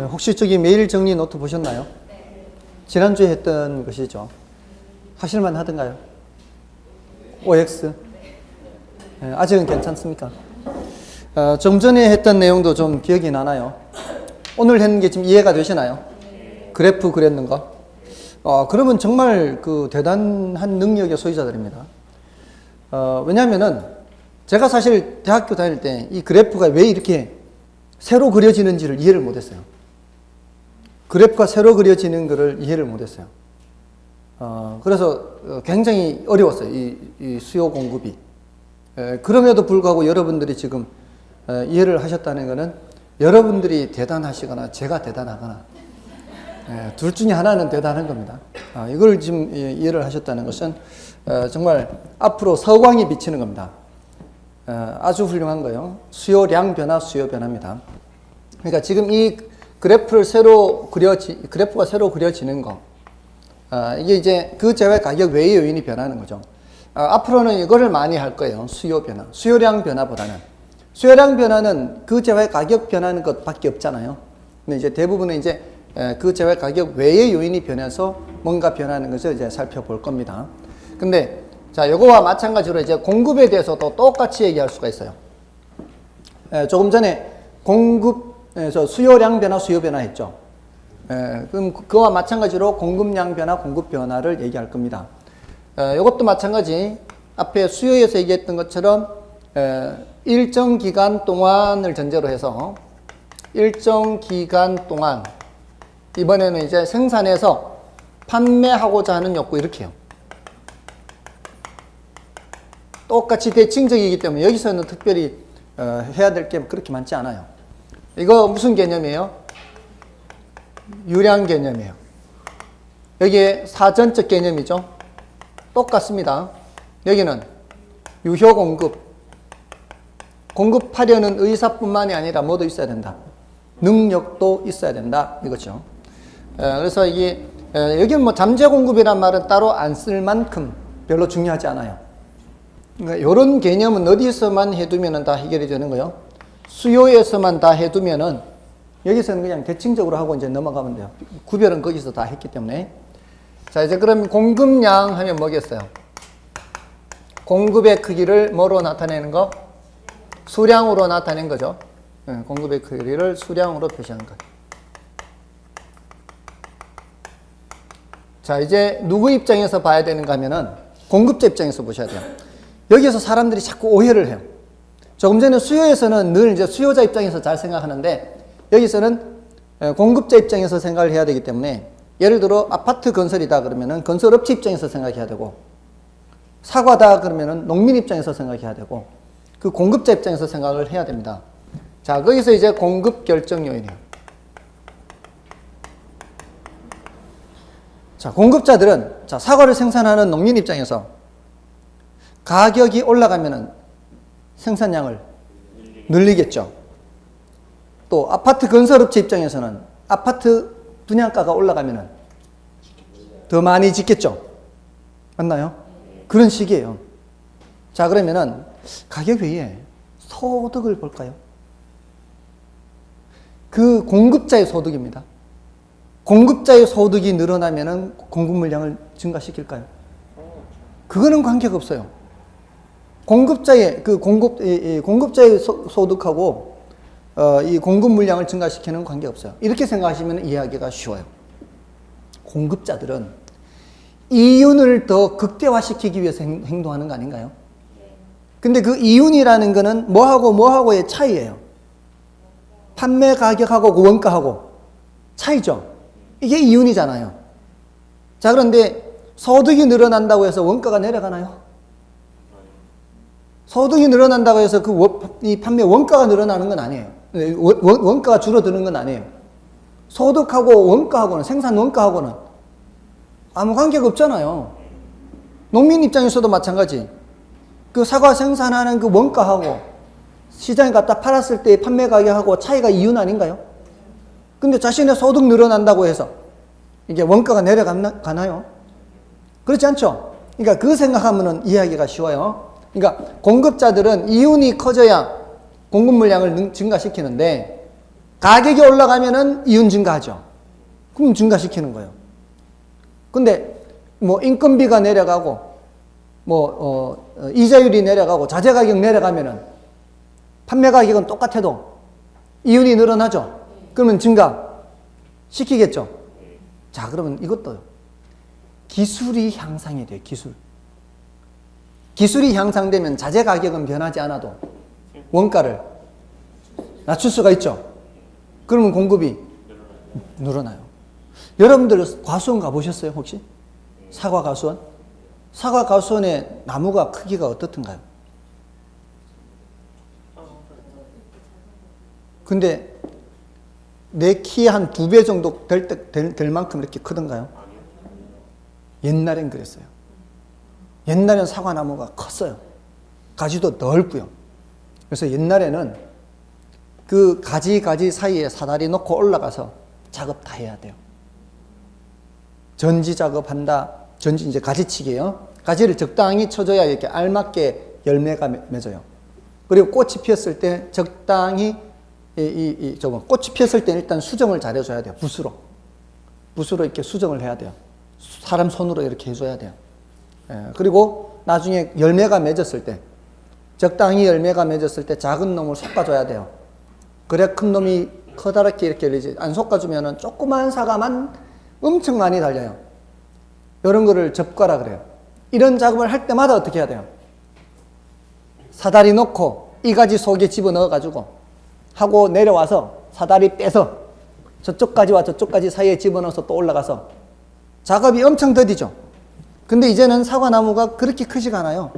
혹시 저기 메일 정리 노트 보셨나요? 지난주에 했던 것이죠. 하실만 하던가요? OX? 아직은 괜찮습니까? 좀 전에 했던 내용도 좀 기억이 나나요? 오늘 했는 게 지금 이해가 되시나요? 그래프 그렸는 거? 그러면 정말 그 대단한 능력의 소유자들입니다. 왜냐면은 제가 사실 대학교 다닐 때 이 그래프가 왜 이렇게 새로 그려지는지를 이해를 못했어요. 그래프가 새로 그려지는 것을 이해를 못했어요. 그래서 굉장히 어려웠어요. 이 수요 공급이. 그럼에도 불구하고 여러분들이 지금 이해를 하셨다는 것은 여러분들이 대단하시거나 제가 대단하거나 둘 중에 하나는 대단한 겁니다. 이걸 지금 이해를 하셨다는 것은 정말 앞으로 서광이 비치는 겁니다. 아주 훌륭한 거예요. 수요량 변화, 수요 변화입니다. 그러니까 지금 이 그래프가 새로 그려지는 거, 이게 이제 그 제외 가격 외의 요인이 변하는 거죠. 앞으로는 이거를 많이 할 거예요. 수요 변화, 수요량 변화보다는. 수요량 변화는 그 제외 가격 변하는 것밖에 없잖아요. 근데 이제 대부분은 이제 그 제외 가격 외의 요인이 변해서 뭔가 변하는 것을 이제 살펴볼 겁니다. 근데 자, 요거와 마찬가지로 이제 공급에 대해서도 똑같이 얘기할 수가 있어요. 조금 전에 공급에서 수요량 변화, 수요 변화 했죠. 그럼 그와 마찬가지로 공급량 변화, 공급 변화를 얘기할 겁니다. 이것도 마찬가지 앞에 수요에서 얘기했던 것처럼 일정 기간 동안을 전제로 해서 일정 기간 동안 이번에는 이제 생산해서 판매하고자 하는 욕구 이렇게 해요. 똑같이 대칭적이기 때문에 여기서는 특별히 해야 될 게 그렇게 많지 않아요. 이거 무슨 개념이에요? 유량 개념이에요. 여기에 사전적 개념이죠. 똑같습니다. 여기는 유효 공급. 공급하려는 의사뿐만이 아니라 뭐도 있어야 된다. 능력도 있어야 된다. 이거죠. 그래서 이게 여기는 뭐 잠재 공급이란 말은 따로 안 쓸 만큼 별로 중요하지 않아요. 그러니까 이런 개념은 어디서만 해두면 다 해결이 되는 거예요. 수요에서만 다 해두면은 여기서는 그냥 대칭적으로 하고 이제 넘어가면 돼요. 구별은 거기서 다 했기 때문에. 자, 이제 그럼 공급량 하면 뭐겠어요? 공급의 크기를 뭐로 나타내는 거? 수량으로 나타낸 거죠. 공급의 크기를 수량으로 표시하는 거. 자, 이제 누구 입장에서 봐야 되는가 하면은 공급자 입장에서 보셔야 돼요. 여기서 사람들이 자꾸 오해를 해요. 조금 전에 수요에서는 늘 이제 수요자 입장에서 잘 생각하는데 여기서는 공급자 입장에서 생각을 해야 되기 때문에 예를 들어 아파트 건설이다 그러면은 건설업체 입장에서 생각해야 되고 사과다 그러면은 농민 입장에서 생각해야 되고 그 공급자 입장에서 생각을 해야 됩니다. 자, 거기서 이제 공급 결정 요인이에요. 자, 공급자들은 자, 사과를 생산하는 농민 입장에서 가격이 올라가면은 생산량을 늘리겠죠. 또 아파트 건설업체 입장에서는 아파트 분양가가 올라가면은 더 많이 짓겠죠. 맞나요? 그런 식이에요. 자, 그러면은 가격 외에 소득을 볼까요? 그 공급자의 소득입니다. 공급자의 소득이 늘어나면은 공급 물량을 증가시킬까요? 그거는 관계가 없어요. 공급자의 공급자의 소득하고 이 공급 물량을 증가시키는 관계 없어요. 이렇게 생각하시면 이해하기가 쉬워요. 공급자들은 이윤을 더 극대화시키기 위해서 행동하는 거 아닌가요? 근데 그 이윤이라는 거는 뭐하고의 차이예요. 판매 가격하고 그 원가하고 차이죠. 이게 이윤이잖아요. 자, 그런데 소득이 늘어난다고 해서 원가가 내려가나요? 소득이 늘어난다고 해서 이 판매 원가가 늘어나는 건 아니에요. 원가가 줄어드는 건 아니에요. 소득하고 원가하고는, 생산 원가하고는 아무 관계가 없잖아요. 농민 입장에서도 마찬가지. 그 사과 생산하는 그 원가하고 시장에 갖다 팔았을 때의 판매 가격하고 차이가 이윤 아닌가요? 근데 자신의 소득 늘어난다고 해서 이게 원가가 내려가나요? 그렇지 않죠? 그러니까 그 생각하면은 이해하기가 쉬워요. 그러니까 공급자들은 이윤이 커져야 공급 물량을 증가시키는데 가격이 올라가면은 이윤 증가하죠. 그럼 증가시키는 거예요. 근데 뭐 인건비가 내려가고 이자율이 내려가고 자재 가격 내려가면은 판매 가격은 똑같아도 이윤이 늘어나죠. 그러면 증가시키겠죠. 자, 그러면 이것도 기술이 향상이 돼요. 기술이 향상되면 자재 가격은 변하지 않아도 원가를 낮출 수가 있죠. 그러면 공급이 늘어나요. 여러분들 과수원 가보셨어요, 혹시? 사과 과수원? 사과 과수원의 나무가 크기가 어떻던가요? 근데 내 키 한 2배 정도 될 만큼 이렇게 크던가요? 옛날엔 그랬어요. 옛날엔 사과나무가 컸어요. 가지도 넓고요. 그래서 옛날에는 그 가지 사이에 사다리 놓고 올라가서 작업 다 해야 돼요. 전지 작업한다. 전지 이제 가지치기예요. 가지를 적당히 쳐줘야 이렇게 알맞게 열매가 맺어요. 그리고 꽃이 피었을 때 적당히 꽃이 피었을 때 일단 수정을 잘 해줘야 돼요. 붓으로 이렇게 수정을 해야 돼요. 사람 손으로 이렇게 해줘야 돼요. 그리고 나중에 열매가 맺었을 때, 적당히 열매가 맺었을 때 작은 놈을 솎아줘야 돼요. 그래 큰 놈이 커다랗게 이렇게 열리지. 안 솎아주면은 조그만 사과만 엄청 많이 달려요. 이런 거를 접과라 그래요. 이런 작업을 할 때마다 어떻게 해야 돼요? 사다리 놓고 이 가지 속에 집어넣어가지고 하고 내려와서 사다리 빼서 저쪽 가지와 저쪽 가지 사이에 집어넣어서 또 올라가서 작업이 엄청 더디죠. 근데 이제는 사과나무가 그렇게 크지가 않아요.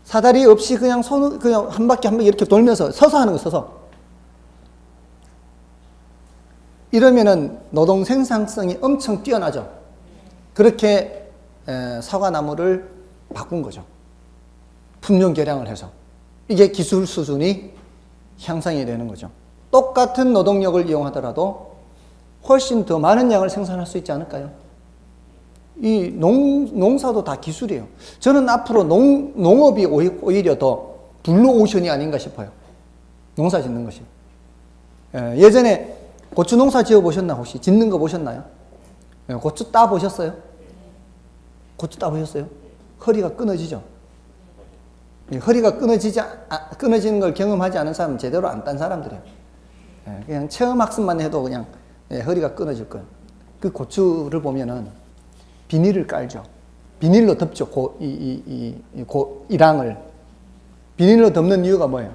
사다리 없이 그냥 그냥 한 바퀴 이렇게 돌면서 서서 하는 거, 서서. 이러면은 노동 생산성이 엄청 뛰어나죠. 그렇게 사과나무를 바꾼 거죠. 품종 개량을 해서. 이게 기술 수준이 향상이 되는 거죠. 똑같은 노동력을 이용하더라도 훨씬 더 많은 양을 생산할 수 있지 않을까요? 이 농사도 다 기술이에요. 저는 앞으로 농업이 오히려 더 블루오션이 아닌가 싶어요. 농사 짓는 것이. 예전에 고추 농사 지어 보셨나 혹시? 짓는 거 보셨나요? 고추 따 보셨어요? 고추 따 보셨어요? 허리가 끊어지죠? 허리가 끊어지는 걸 경험하지 않은 사람은 제대로 안 딴 사람들이에요. 그냥 체험 학습만 해도 그냥 허리가 끊어질 거예요. 그 고추를 보면은 비닐을 깔죠. 비닐로 덮죠. 이 랑을. 비닐로 덮는 이유가 뭐예요?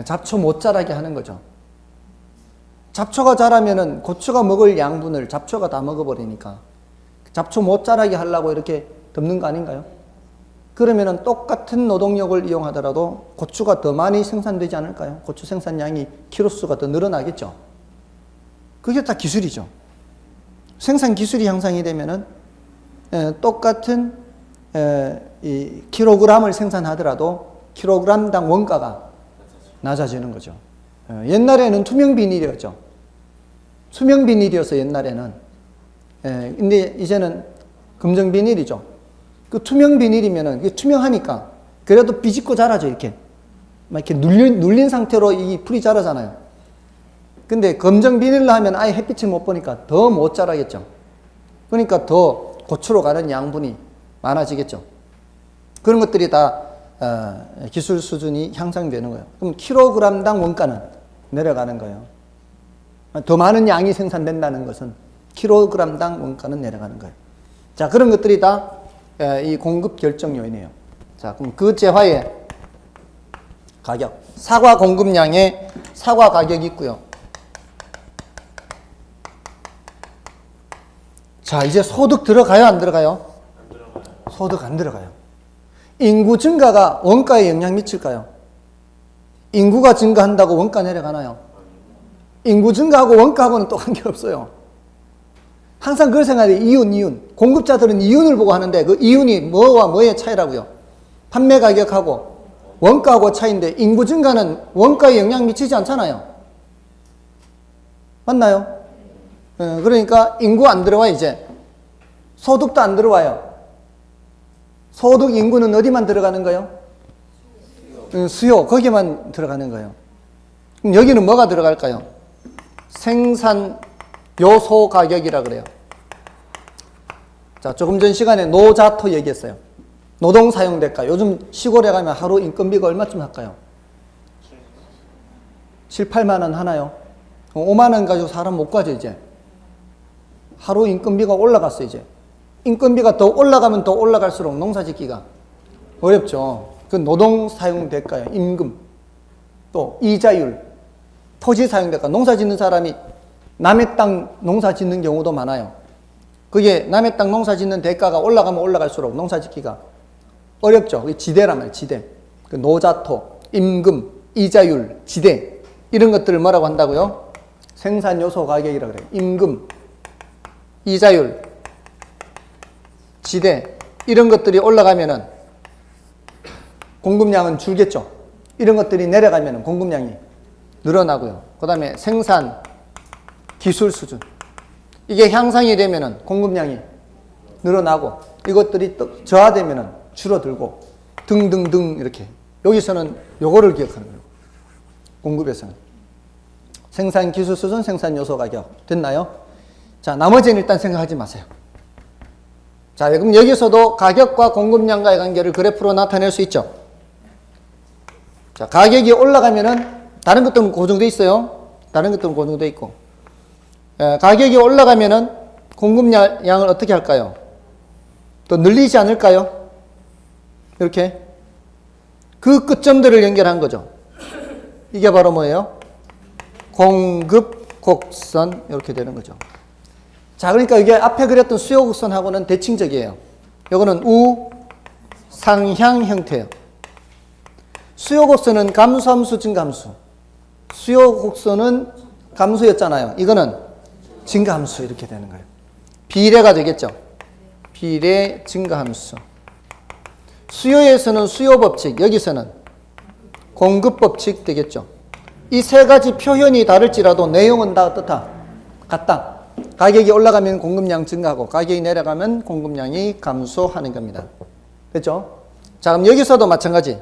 잡초 못 자라게 하는 거죠. 잡초가 자라면은 고추가 먹을 양분을 잡초가 다 먹어버리니까 잡초 못 자라게 하려고 이렇게 덮는 거 아닌가요? 그러면은 똑같은 노동력을 이용하더라도 고추가 더 많이 생산되지 않을까요? 고추 생산량이 키로수가 더 늘어나겠죠. 그게 다 기술이죠. 생산 기술이 향상이 되면은 똑같은 이 킬로그램을 생산하더라도 킬로그램당 원가가 낮아지는 거죠. 옛날에는 투명 비닐이었죠. 투명 비닐이어서 옛날에는. 근데 이제는 검정 비닐이죠. 그 투명 비닐이면은 그게 투명하니까 그래도 비집고 자라죠. 이렇게 막 이렇게 눌린 상태로 이 풀이 자라잖아요. 근데 검정 비닐로 하면 아예 햇빛을 못 보니까 더 못 자라겠죠. 그러니까 더 고추로 가는 양분이 많아지겠죠. 그런 것들이 다 기술 수준이 향상되는 거예요. 그럼 킬로그램당 원가는 내려가는 거예요. 더 많은 양이 생산된다는 것은 킬로그램당 원가는 내려가는 거예요. 자, 그런 것들이 다 이 공급 결정 요인이에요. 자, 그럼 그 재화의 가격, 사과 공급량에 사과 가격이 있고요. 자, 이제 소득 들어가요, 안 들어가요? 안 들어가요. 소득 안 들어가요. 인구 증가가 원가에 영향 미칠까요? 인구가 증가한다고 원가 내려가나요? 인구 증가하고 원가하고는 또 관계없어요. 항상 그걸 생각해요. 이윤. 공급자들은 이윤을 보고 하는데 그 이윤이 뭐와 뭐의 차이라고요? 판매 가격하고 원가하고 차이인데 인구 증가는 원가에 영향 미치지 않잖아요. 맞나요? 그러니까 인구 안 들어와 이제. 소득도 안 들어와요. 소득 인구는 어디만 들어가는 거예요? 수요. 거기만 들어가는 거예요. 그럼 여기는 뭐가 들어갈까요? 생산 요소 가격이라 그래요. 자, 조금 전 시간에 노자토 얘기했어요. 노동 사용 대가. 요즘 시골에 가면 하루 인건비가 얼마쯤 할까요? 7, 8만 원 하나요? 5만 원 가지고 사람 못 가죠, 이제. 하루 인건비가 올라갔어, 이제. 인건비가 더 올라가면 더 올라갈수록 농사 짓기가 어렵죠. 그 노동 사용 대가요. 임금. 또 이자율. 토지 사용 대가. 농사 짓는 사람이 남의 땅 농사 짓는 경우도 많아요. 그게 남의 땅 농사 짓는 대가가 올라가면 올라갈수록 농사 짓기가 어렵죠. 그게 지대란 말이에요, 지대. 그 노자토, 임금, 이자율, 지대. 이런 것들을 뭐라고 한다고요? 생산 요소 가격이라고 그래요. 임금, 이자율, 지대. 이런 것들이 올라가면은 공급량은 줄겠죠. 이런 것들이 내려가면은 공급량이 늘어나고요. 그 다음에 생산, 기술 수준. 이게 향상이 되면은 공급량이 늘어나고 이것들이 또 저하되면은 줄어들고 등등등 이렇게. 여기서는 요거를 기억하는 거예요. 공급에서는. 생산 기술 수준, 생산 요소 가격. 됐나요? 자, 나머지는 일단 생각하지 마세요. 자, 그럼 여기서도 가격과 공급량과의 관계를 그래프로 나타낼 수 있죠. 자, 가격이 올라가면은 다른 것들은 고정돼 있어요. 다른 것들은 고정돼 있고. 가격이 올라가면은 공급량을 어떻게 할까요? 또 늘리지 않을까요? 이렇게. 그 끝점들을 연결한 거죠. 이게 바로 뭐예요? 공급 곡선. 이렇게 되는 거죠. 자, 그러니까 이게 앞에 그렸던 수요 곡선하고는 대칭적이에요. 이거는 우상향 형태예요. 수요 곡선은 감소함수 증가함수. 수요 곡선은 감소였잖아요. 이거는 증가함수 이렇게 되는 거예요. 비례가 되겠죠. 비례 증가함수. 수요에서는 수요 법칙, 여기서는 공급 법칙 되겠죠. 이 세 가지 표현이 다를지라도 내용은 다 어떻다? 같다. 가격이 올라가면 공급량 증가하고 가격이 내려가면 공급량이 감소하는 겁니다. 됐죠? 자, 그럼 여기서도 마찬가지.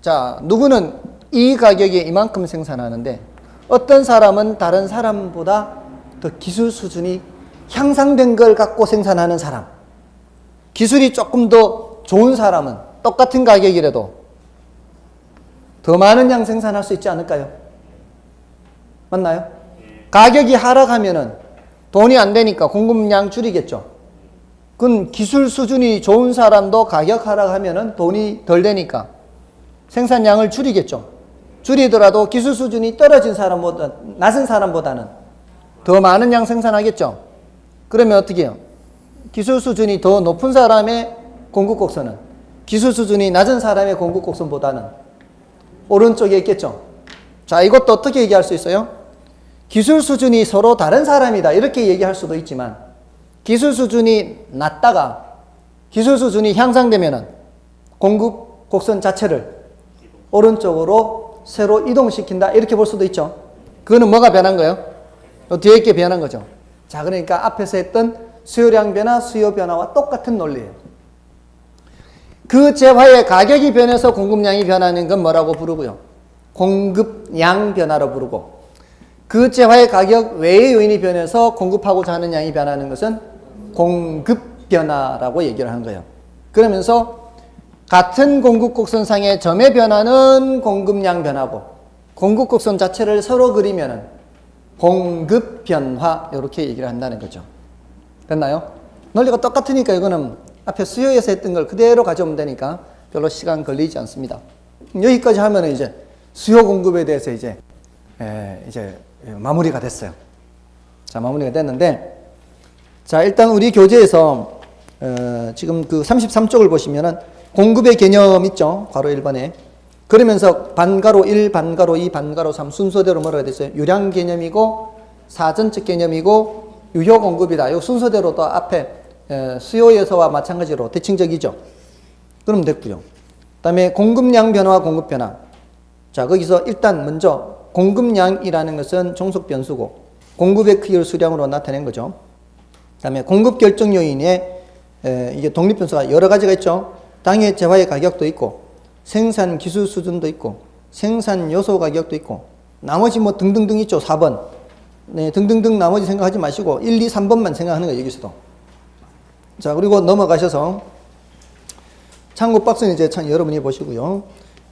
자, 누구는 이 가격에 이만큼 생산하는데 어떤 사람은 다른 사람보다 더 기술 수준이 향상된 걸 갖고 생산하는 사람. 기술이 조금 더 좋은 사람은 똑같은 가격이라도 더 많은 양 생산할 수 있지 않을까요? 맞나요? 가격이 하락하면은 돈이 안 되니까 공급량 줄이겠죠. 그건 기술 수준이 좋은 사람도 가격 하락하면은 돈이 덜 되니까 생산량을 줄이겠죠. 줄이더라도 기술 수준이 떨어진 사람보다, 낮은 사람보다는 더 많은 양 생산하겠죠. 그러면 어떻게 해요? 기술 수준이 더 높은 사람의 공급 곡선은 기술 수준이 낮은 사람의 공급 곡선보다는 오른쪽에 있겠죠. 자, 이것도 어떻게 얘기할 수 있어요? 기술 수준이 서로 다른 사람이다. 이렇게 얘기할 수도 있지만 기술 수준이 낮다가 기술 수준이 향상되면은 공급 곡선 자체를 오른쪽으로 새로 이동시킨다. 이렇게 볼 수도 있죠. 그거는 뭐가 변한 거예요? 뒤에 있게 변한 거죠. 자, 그러니까 앞에서 했던 수요량 변화, 수요 변화와 똑같은 논리예요. 그 재화의 가격이 변해서 공급량이 변하는 건 뭐라고 부르고요? 공급량 변화로 부르고, 그 재화의 가격 외의 요인이 변해서 공급하고자 하는 양이 변하는 것은 공급 변화라고 얘기를 하는 거예요. 그러면서 같은 공급 곡선상의 점의 변화는 공급량 변화고 공급 곡선 자체를 서로 그리면은 공급 변화 이렇게 얘기를 한다는 거죠. 됐나요? 논리가 똑같으니까 이거는 앞에 수요에서 했던 걸 그대로 가져오면 되니까 별로 시간 걸리지 않습니다. 여기까지 하면은 이제 수요 공급에 대해서 이제 마무리가 됐어요. 자, 마무리가 됐는데, 자, 일단 우리 교재에서 지금 그 33쪽을 보시면은 공급의 개념 있죠? 괄호 1번에. 그러면서 반가로 1, 반가로 2, 반가로 3 순서대로 뭐라고 됐어요? 유량 개념이고 사전적 개념이고 유효 공급이다. 이 순서대로 또 앞에 수요에서와 마찬가지로 대칭적이죠. 그럼 됐고요. 그 다음에 공급량 변화와 공급 변화. 자, 거기서 일단 먼저 공급량이라는 것은 종속 변수고 공급의 크기를 수량으로 나타낸 거죠. 그 다음에 공급 결정 요인에 이게 독립 변수가 여러 가지가 있죠. 당해 재화의 가격도 있고 생산 기술 수준도 있고 생산 요소 가격도 있고 나머지 뭐 등등등 있죠. 4번. 네, 등등등 나머지 생각하지 마시고 1, 2, 3번만 생각하는 거예요. 여기서도. 자, 그리고 넘어가셔서 참고 박스는 이제 여러분이 보시고요.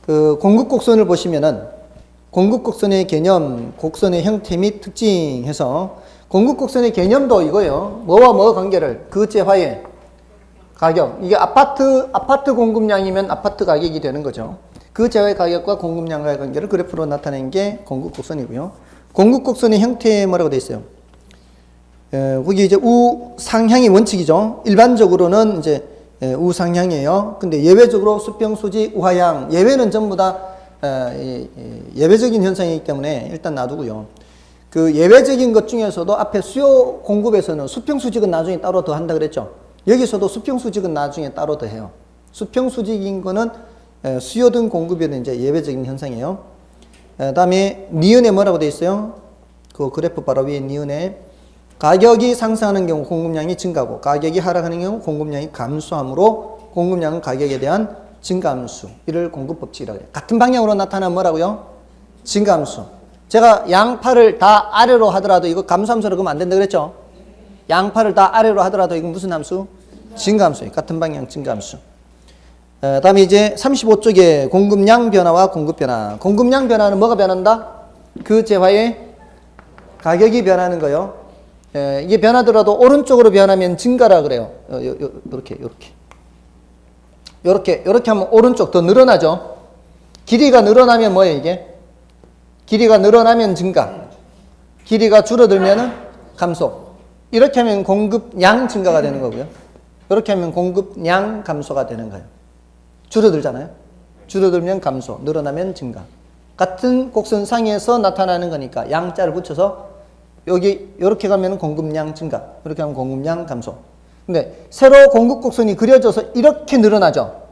그 공급곡선을 보시면은 공급곡선의 개념, 곡선의 형태 및 특징 해서 공급곡선의 개념도 이거예요. 뭐와 뭐 관계를 그제화의 가격. 이게 아파트 공급량이면 아파트 가격이 되는 거죠. 그 제화의 가격과 공급량과의 관계를 그래프로 나타낸 게 공급곡선이고요. 공급곡선의 형태에 뭐라고 되어 있어요? 거기 이제 우상향이 원칙이죠. 일반적으로는 이제 우상향이에요. 근데 예외적으로 수평수지 우하향. 예외는 전부 다 예외적인 현상이기 때문에 일단 놔두고요. 그 예외적인 것 중에서도 앞에 수요 공급에서는 수평수직은 나중에 따로 더 한다 그랬죠. 여기서도 수평수직은 나중에 따로 더 해요. 수평수직인 거는 수요든 공급이든 이제 예외적인 현상이에요. 다음에 니은에 뭐라고 되어 있어요? 그 그래프 바로 위에 니은에 가격이 상승하는 경우 공급량이 증가하고 가격이 하락하는 경우 공급량이 감소하므로 공급량은 가격에 대한 증가함수. 이를 공급법칙이라고 해요. 같은 방향으로 나타나면 뭐라고요? 증가함수. 제가 양팔을 다 아래로 하더라도 이거 감소함수로 그러면 안 된다 그랬죠? 양팔을 다 아래로 하더라도 이건 무슨 함수? 증가함수예요. 같은 방향 증가함수. 다음에 이제 35쪽에 공급량 변화와 공급 변화. 공급량 변화는 뭐가 변한다? 그 재화의 가격이 변하는 거요. 이게 변하더라도 오른쪽으로 변하면 증가라 그래요. 요렇게 하면 오른쪽 더 늘어나죠. 길이가 늘어나면 뭐예요, 이게? 길이가 늘어나면 증가. 길이가 줄어들면은 감소. 이렇게 하면 공급량 증가가 되는 거고요. 이렇게 하면 공급량 감소가 되는 거예요. 줄어들잖아요. 줄어들면 감소, 늘어나면 증가. 같은 곡선상에서 나타나는 거니까 양자를 붙여서 여기 이렇게 가면 공급량 증가, 이렇게 하면 공급량 감소. 근데 새로 공급 곡선이 그려져서 이렇게 늘어나죠.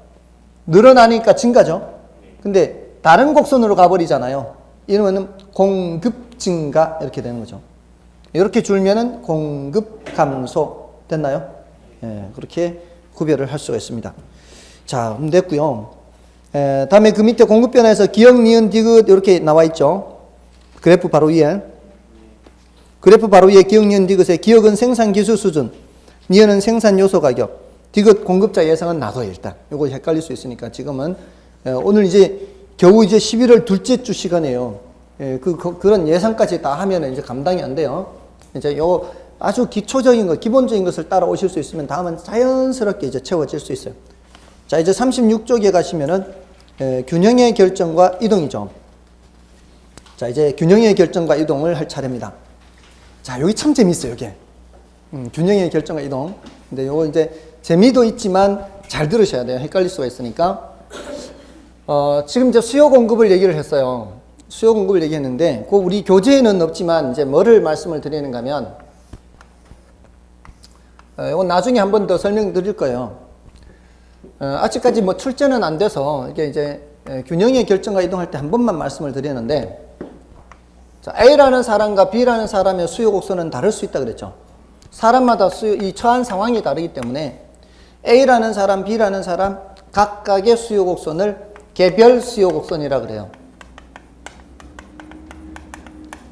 늘어나니까 증가죠. 근데 다른 곡선으로 가버리잖아요. 이러면은 공급 증가 이렇게 되는 거죠. 이렇게 줄면은 공급 감소 됐나요? 예, 그렇게 구별을 할 수가 있습니다. 자, 됐고요. 다음에 그 밑에 공급 변화에서 기역, 니은, 디귿 이렇게 나와 있죠. 그래프 바로 위에. 그래프 바로 위에 기역, 니은, 디귿의 기역은 생산 기술 수준, 니은은 생산 요소 가격, 디귿 공급자 예상은 놔둬요, 일단. 요거 헷갈릴 수 있으니까 지금은 오늘 이제 겨우 이제 11월 둘째 주 시간이에요. 그런 예상까지 다 하면 이제 감당이 안 돼요. 이제 요 아주 기초적인 것, 기본적인 것을 따라오실 수 있으면 다음은 자연스럽게 이제 채워질 수 있어요. 자, 이제 36쪽에 가시면은 균형의 결정과 이동이죠. 자, 이제 균형의 결정과 이동을 할 차례입니다. 자, 여기 참 재밌어요, 이게. 균형의 결정과 이동. 근데 요거 이제 재미도 있지만 잘 들으셔야 돼요. 헷갈릴 수가 있으니까. 지금 이제 수요 공급을 얘기를 했어요. 수요 공급을 얘기했는데, 그 우리 교재에는 없지만 이제 뭐를 말씀을 드리는가 하면, 이건 나중에 한 번 더 설명드릴 거예요. 아직까지 뭐 출제는 안 돼서 이게 이제 균형의 결정과 이동할 때 한 번만 말씀을 드리는데, 자, A라는 사람과 B라는 사람의 수요 곡선은 다를 수 있다 그랬죠. 사람마다 이 처한 상황이 다르기 때문에 A라는 사람, B라는 사람 각각의 수요 곡선을 개별 수요 곡선이라 그래요.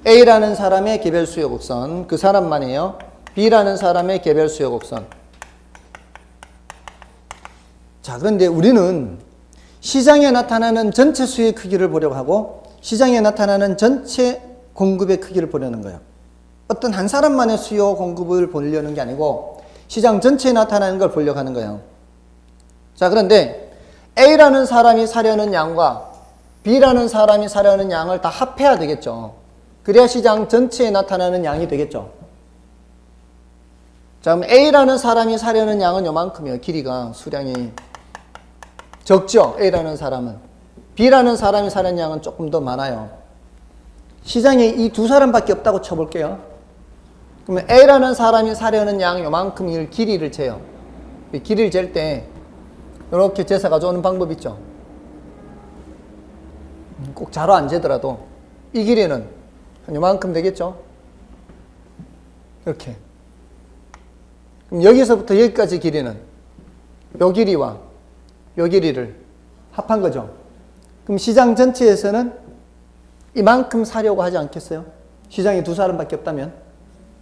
A라는 사람의 개별 수요 곡선, 그 사람만이에요. B라는 사람의 개별 수요 곡선. 자, 그런데 우리는 시장에 나타나는 전체 수요의 크기를 보려고 하고 시장에 나타나는 전체 공급의 크기를 보려는 거예요. 어떤 한 사람만의 수요 공급을 보려는 게 아니고 시장 전체에 나타나는 걸 보려고 하는 거예요. 자, 그런데 A라는 사람이 사려는 양과 B라는 사람이 사려는 양을 다 합해야 되겠죠. 그래야 시장 전체에 나타나는 양이 되겠죠. 자, 그럼 A라는 사람이 사려는 양은 요만큼이에요. 길이가, 수량이. 적죠? A라는 사람은. B라는 사람이 사려는 양은 조금 더 많아요. 시장에 이 두 사람밖에 없다고 쳐볼게요. 그러면 A라는 사람이 사려는 양 요만큼의 길이를 재요. 이 길이를 잴 때 이렇게 재서 가져오는 방법 있죠. 꼭 자로 안 재더라도 이 길이는 한 요만큼 되겠죠. 이렇게. 그럼 여기서부터 여기까지 길이는 요 길이와 요 길이를 합한 거죠. 그럼 시장 전체에서는 이만큼 사려고 하지 않겠어요? 시장에 두 사람밖에 없다면.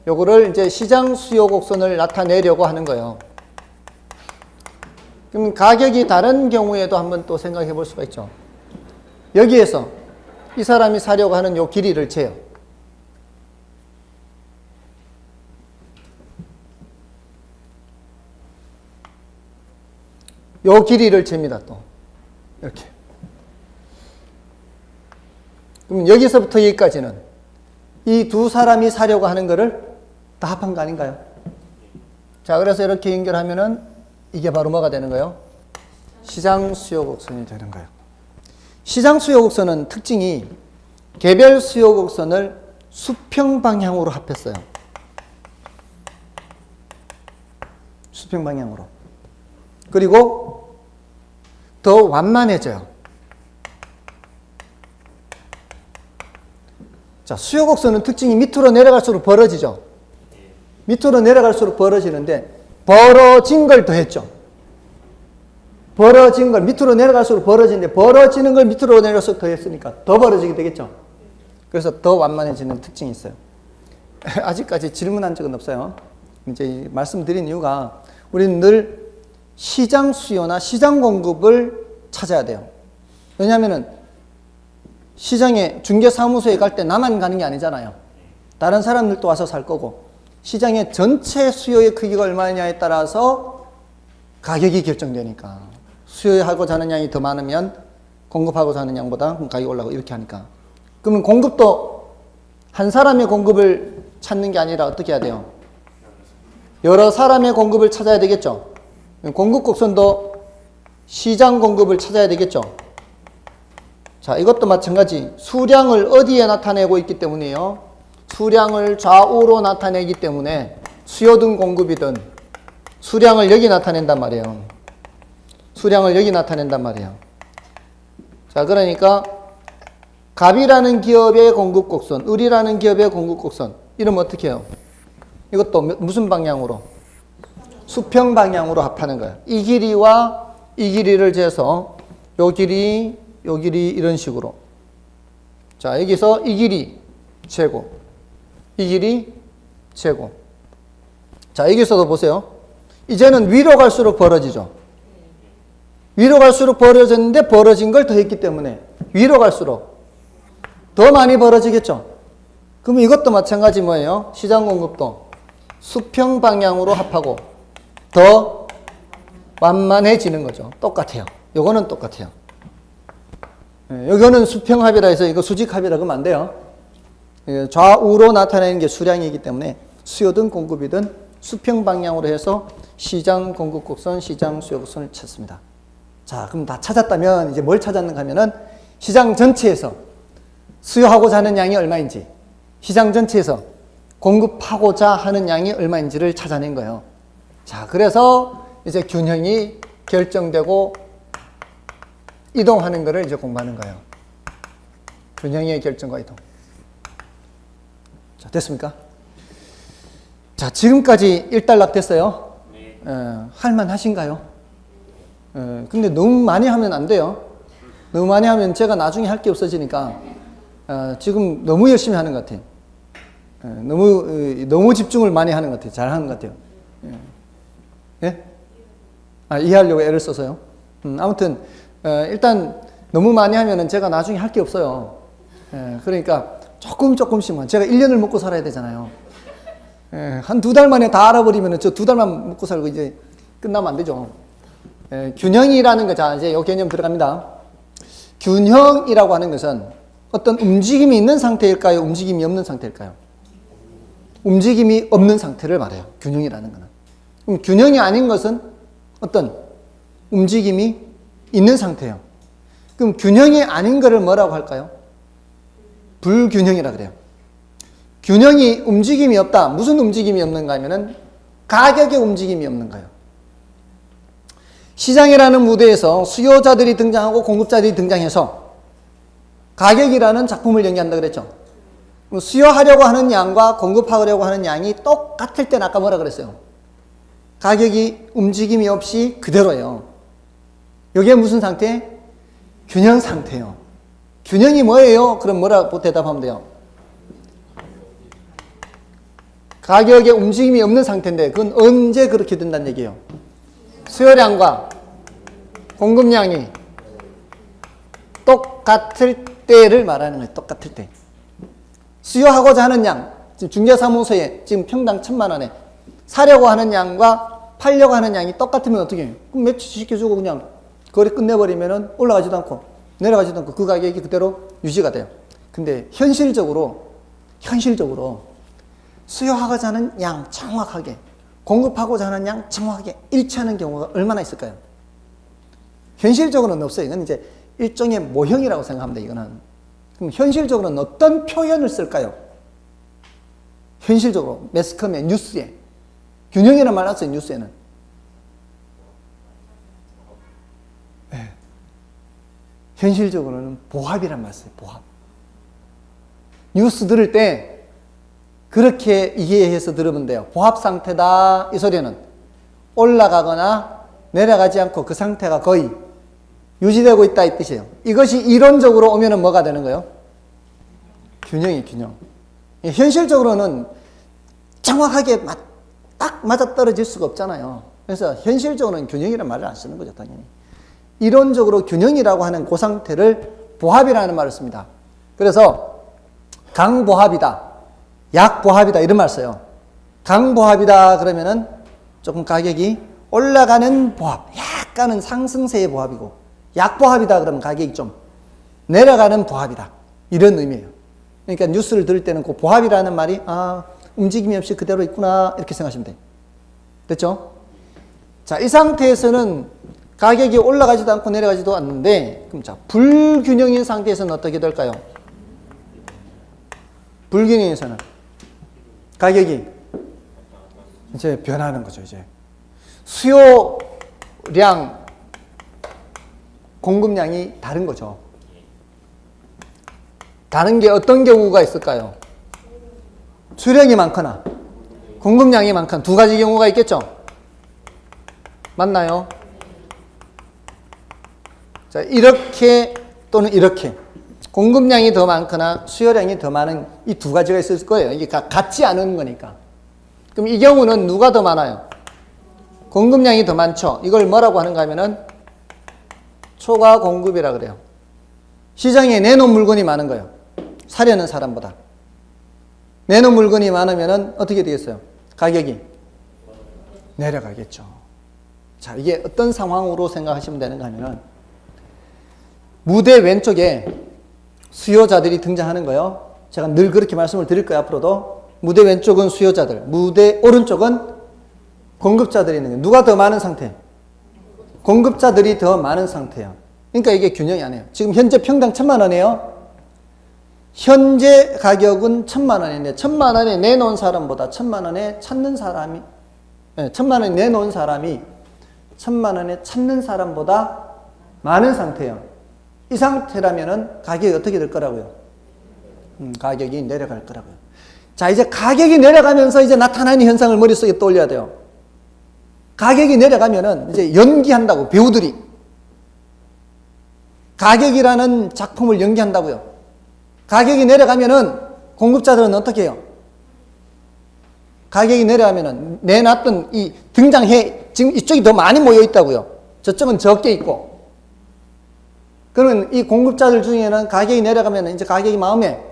요거를 이제 시장 수요 곡선을 나타내려고 하는 거예요. 그럼 가격이 다른 경우에도 한번 또 생각해 볼 수가 있죠. 여기에서 이 사람이 사려고 하는 요 길이를 재요. 요 길이를 잽니다, 또. 이렇게. 그럼 여기서부터 여기까지는 이 두 사람이 사려고 하는 거를 다 합한 거 아닌가요? 자, 그래서 이렇게 연결하면은 이게 바로 뭐가 되는 거예요? 시장 수요 곡선이 되는 거예요. 시장 수요 곡선은 특징이 개별 수요 곡선을 수평 방향으로 합했어요. 수평 방향으로. 그리고 더 완만해져요. 자, 수요 곡선은 특징이 밑으로 내려갈수록 벌어지죠. 밑으로 내려갈수록 벌어지는데 벌어진 걸 더했죠. 벌어진 걸 밑으로 내려갈수록 벌어지는데 벌어지는 걸 밑으로 내려갈수록 더했으니까 더 벌어지게 되겠죠. 그래서 더 완만해지는 특징이 있어요. 아직까지 질문한 적은 없어요. 이제 말씀드린 이유가 우리는 늘 시장 수요나 시장 공급을 찾아야 돼요. 왜냐하면은 시장에 중개사무소에 갈 때 나만 가는 게 아니잖아요. 다른 사람들도 와서 살 거고 시장의 전체 수요의 크기가 얼마냐에 따라서 가격이 결정되니까 수요하고자 하는 양이 더 많으면 공급하고자 하는 양보다 가격이 올라가고 이렇게 하니까 그러면 공급도 한 사람의 공급을 찾는 게 아니라 어떻게 해야 돼요? 여러 사람의 공급을 찾아야 되겠죠. 공급 곡선도 시장 공급을 찾아야 되겠죠. 자, 이것도 마찬가지 수량을 어디에 나타내고 있기 때문에요. 수량을 좌우로 나타내기 때문에 수요든 공급이든 수량을 여기 나타낸단 말이에요. 수량을 여기 나타낸단 말이에요. 자, 그러니까 갑이라는 기업의 공급 곡선, 을이라는 기업의 공급 곡선 이러면 어떻게 해요? 이것도 무슨 방향으로? 수평 방향으로 합하는 거예요. 이 길이와 이 길이를 재서 요 길이, 요 길이 이런 식으로. 자, 여기서 이 길이 재고, 이 길이 재고. 자, 여기서도 보세요. 이제는 위로 갈수록 벌어지죠. 위로 갈수록 벌어졌는데 벌어진 걸 더했기 때문에 위로 갈수록 더 많이 벌어지겠죠. 그럼 이것도 마찬가지 뭐예요? 시장 공급도 수평 방향으로 합하고 더 완만해지는 거죠. 똑같아요. 요거는 똑같아요. 요거는 수평합이라 해서 이거 수직합이라 그러면 안 돼요. 좌우로 나타내는 게 수량이기 때문에 수요든 공급이든 수평 방향으로 해서 시장 공급 곡선, 시장 수요 곡선을 찾습니다. 자, 그럼 다 찾았다면 이제 뭘 찾았는가 하면은 시장 전체에서 수요하고자 하는 양이 얼마인지, 시장 전체에서 공급하고자 하는 양이 얼마인지를 찾아낸 거예요. 자, 그래서 이제 균형이 결정되고 이동하는 것을 이제 공부하는 거예요. 균형의 결정과 이동. 자, 됐습니까? 자, 지금까지 일단락 됐어요? 네. 할만하신가요? 근데 너무 많이 하면 안 돼요. 너무 많이 하면 제가 나중에 할 게 없어지니까 지금 너무 열심히 하는 것 같아요. 너무 집중을 많이 하는 것 같아요. 잘 하는 것 같아요. 예? 이해하려고 애를 써서요. 아무튼 일단 너무 많이 하면은 제가 나중에 할 게 없어요. 그러니까 조금씩만. 제가 1년을 먹고 살아야 되잖아요. 한 2달 만에 다 알아버리면은 저 2달만 먹고 살고 이제 끝나면 안 되죠. 균형이라는 거, 자, 이제 요 개념 들어갑니다. 균형이라고 하는 것은 어떤 움직임이 있는 상태일까요? 움직임이 없는 상태일까요? 움직임이 없는 상태를 말해요. 균형이라는 거는. 그럼 균형이 아닌 것은 어떤 움직임이 있는 상태예요. 그럼 균형이 아닌 것을 뭐라고 할까요? 불균형이라 그래요. 균형이 움직임이 없다. 무슨 움직임이 없는가 하면은 가격의 움직임이 없는 거예요. 시장이라는 무대에서 수요자들이 등장하고 공급자들이 등장해서 가격이라는 작품을 연기한다 그랬죠. 수요하려고 하는 양과 공급하려고 하는 양이 똑같을 때는 아까 뭐라 그랬어요? 가격이 움직임이 없이 그대로예요. 이게 무슨 상태? 균형 상태예요. 균형이 뭐예요? 그럼 뭐라고 대답하면 돼요? 가격에 움직임이 없는 상태인데 그건 언제 그렇게 된다는 얘기예요? 수요량과 공급량이 똑같을 때를 말하는 거예요. 똑같을 때. 수요하고자 하는 양, 지금 중개사무소에 지금 평당 1,000만 원에 사려고 하는 양과 팔려고 하는 양이 똑같으면 어떻게 해요? 그럼 매치시켜주고 그냥 거래 끝내버리면은 올라가지도 않고 내려가지도 않고 그 가격이 그대로 유지가 돼요. 근데 현실적으로 수요하고자 하는 양 정확하게, 공급하고자 하는 양 정확하게 일치하는 경우가 얼마나 있을까요? 현실적으로는 없어요. 이건 이제 일종의 모형이라고 생각합니다. 이거는. 그럼 현실적으로는 어떤 표현을 쓸까요? 현실적으로 매스컴에, 뉴스에 균형이라는 말 났어요. 뉴스에는. 네. 현실적으로는 보합이란 말 써요. 보합. 뉴스 들을 때 그렇게 이해해서 들으면 돼요. 보합 상태다. 이 소리는 올라가거나 내려가지 않고 그 상태가 거의 유지되고 있다 이 뜻이에요. 이것이 이론적으로 오면은 뭐가 되는 거예요? 균형이 균형. 현실적으로는 정확하게 딱 맞아떨어질 수가 없잖아요. 그래서 현실적으로는 균형이라는 말을 안 쓰는 거죠, 당연히. 이론적으로 균형이라고 하는 그 상태를 보합이라는 말을 씁니다. 그래서 강보합이다, 약보합이다 이런 말 써요. 강보합이다 그러면은 조금 가격이 올라가는 보합, 약간은 상승세의 보합이고, 약보합이다 그러면 가격이 좀 내려가는 보합이다 이런 의미예요. 그러니까 뉴스를 들을 때는 그 보합이라는 말이 움직임이 없이 그대로 있구나 이렇게 생각하시면 돼요. 됐죠? 자, 이 상태에서는 가격이 올라가지도 않고 내려가지도 않는데, 그럼 자, 불균형인 상태에서는 어떻게 될까요? 불균형에서는 가격이 이제 변하는 거죠. 이제 수요량, 공급량이 다른 거죠. 다른 게 어떤 경우가 있을까요? 수량이 많거나 공급량이 많거나 두 가지 경우가 있겠죠. 맞나요? 자, 이렇게 또는 이렇게 공급량이 더 많거나 수요량이 더 많은 이 두 가지가 있을 거예요. 이게 같지 않은 거니까. 그럼 이 경우는 누가 더 많아요? 공급량이 더 많죠. 이걸 뭐라고 하는가 하면은 초과 공급이라 그래요. 시장에 내놓은 물건이 많은 거예요. 사려는 사람보다. 내놓은 물건이 많으면은 어떻게 되겠어요? 가격이 내려가겠죠. 자, 이게 어떤 상황으로 생각하시면 되는가 하면은 무대 왼쪽에 수요자들이 등장하는 거예요. 제가 늘 그렇게 말씀을 드릴 거예요. 앞으로도. 무대 왼쪽은 수요자들, 무대 오른쪽은 공급자들이 있는 거예요. 누가 더 많은 상태? 공급자들이 더 많은 상태예요. 그러니까 이게 균형이 아니에요. 지금 현재 평당 1,000만 원이에요. 현재 가격은 1,000만 원인데 1,000만 원에 내놓은 사람보다 1,000만 원에 찾는 사람이 1,000만 원에 내놓은 사람이 1,000만 원에 찾는 사람보다 많은 상태예요. 이 상태라면은 가격이 어떻게 될 거라고요? 가격이 내려갈 거라고요. 자, 이제 가격이 내려가면서 이제 나타나는 현상을 머릿속에 떠올려야 돼요. 가격이 내려가면은 이제 연기한다고, 배우들이. 가격이라는 작품을 연기한다고요. 가격이 내려가면은 공급자들은 어떻게 해요? 가격이 내려가면은 내놨던 이 등장해, 지금 이쪽이 더 많이 모여 있다고요. 저쪽은 적게 있고. 그러면 이 공급자들 중에는 가격이 내려가면은 이제 가격이 마음에